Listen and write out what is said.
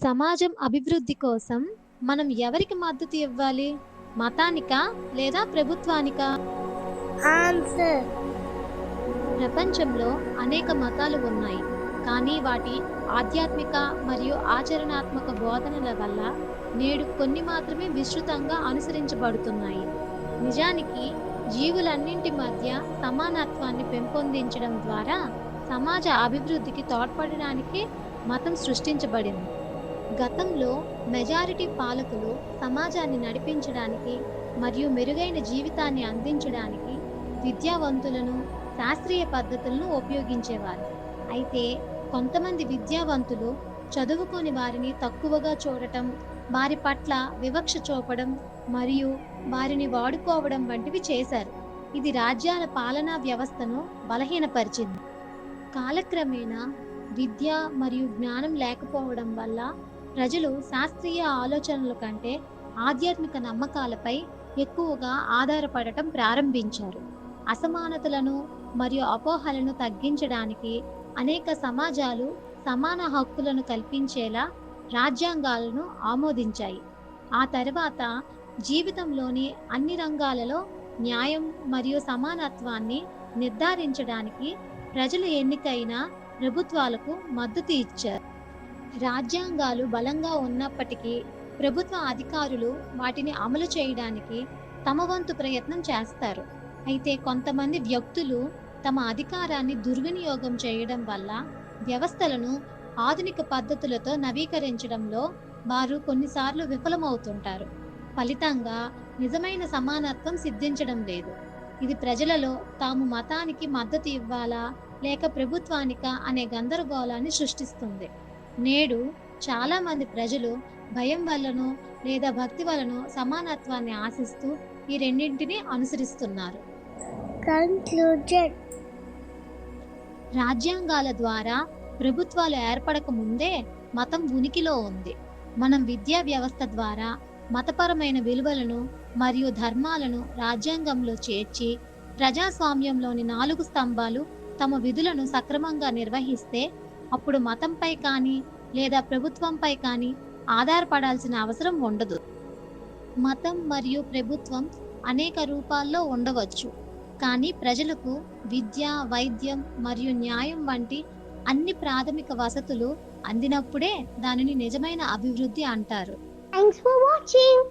సమాజం అభివృద్ధి కోసం మనం ఎవరికి మద్దతు ఇవ్వాలి? మతానికా? లేదా ప్రభుత్వానికా? ఆన్సర్. ప్రపంచంలో అనేక మతాలు ఉన్నాయి. కానీ వాటి ఆధ్యాత్మిక మరియు ఆచరణాత్మక బోధనల వల్ల నేడు కొన్ని మాత్రమే విస్తృతంగా అనుసరించబడుతున్నాయి. నిజానికి జీవులన్నింటి మధ్య సమానత్వాన్ని పెంపొందించడం ద్వారా సమాజ అభివృద్ధికి తోడ్పడడానికి మతం సృష్టించబడింది. గతంలో మెజారిటీ పాలకులు సమాజాన్ని నడిపించడానికి మరియు మెరుగైన జీవితాన్ని అందించడానికి విద్యావంతులను, శాస్త్రీయ పద్ధతులను ఉపయోగించేవారు. అయితే కొంతమంది విద్యావంతులు చదువుకోని వారిని తక్కువగా చూడటం, వారి పట్ల వివక్ష చూపడం మరియు వారిని వాడుకోవడం వంటివి చేశారు. ఇది రాజ్యాల పాలనా వ్యవస్థను బలహీనపరిచింది. కాలక్రమేణా విద్య మరియు జ్ఞానం లేకపోవడం వల్ల ప్రజలు శాస్త్రీయ ఆలోచనల కంటే ఆధ్యాత్మిక నమ్మకాలపై ఎక్కువగా ఆధారపడటం ప్రారంభించారు. అసమానతలను మరియు అపోహలను తగ్గించడానికి అనేక సమాజాలు సమాన హక్కులను కల్పించేలా రాజ్యాంగాలను ఆమోదించాయి. ఆ తర్వాత జీవితంలోని అన్ని రంగాలలో న్యాయం మరియు సమానత్వాన్ని నిర్ధారించడానికి ప్రజలు ఎన్నికైన ప్రభుత్వాలకు మద్దతు ఇచ్చారు. రాజ్యాంగాలు బలంగా ఉన్నప్పటికీ ప్రభుత్వ అధికారులు వాటిని అమలు చేయడానికి తమ వంతు ప్రయత్నం చేస్తారు. అయితే కొంతమంది వ్యక్తులు తమ అధికారాన్ని దుర్వినియోగం చేయడం వల్ల వ్యవస్థలను ఆధునిక పద్ధతులతో నవీకరించడంలో వారు కొన్నిసార్లు విఫలమవుతుంటారు. ఫలితంగా నిజమైన సమానత్వం సిద్ధించడం లేదు. ఇది ప్రజలలో తాము మతానికి మద్దతు ఇవ్వాలా లేక ప్రభుత్వానికా అనే గందరగోళాన్ని సృష్టిస్తుంది. నేడు చాలా మంది ప్రజలు భయం వల్లనో లేదా భక్తి వలనో సమానత్వాన్ని ఆశిస్తూ ఈ రెండింటిని అనుసరిస్తున్నారు. కన్క్లూజన్. రాజ్యాంగాల ద్వారా ప్రభుత్వాలు ఏర్పడక ముందే మతం ఉనికిలో ఉంది. మనం విద్యా వ్యవస్థ ద్వారా మతపరమైన విలువలను మరియు ధర్మాలను రాజ్యాంగంలో చేర్చి ప్రజాస్వామ్యంలోని 4 స్తంభాలు తమ విధులను సక్రమంగా నిర్వహిస్తే అప్పుడు మతంపై కానీ లేదా ప్రభుత్వంపై కానీ ఆధారపడాల్సిన అవసరం ఉండదు. మతం మరియు ప్రభుత్వం అనేక రూపాల్లో ఉండవచ్చు, కానీ ప్రజలకు విద్య, వైద్యం మరియు న్యాయం వంటి అన్ని ప్రాథమిక వసతులు అందినప్పుడే దానిని నిజమైన అభివృద్ధి అంటారు. Thanks for watching.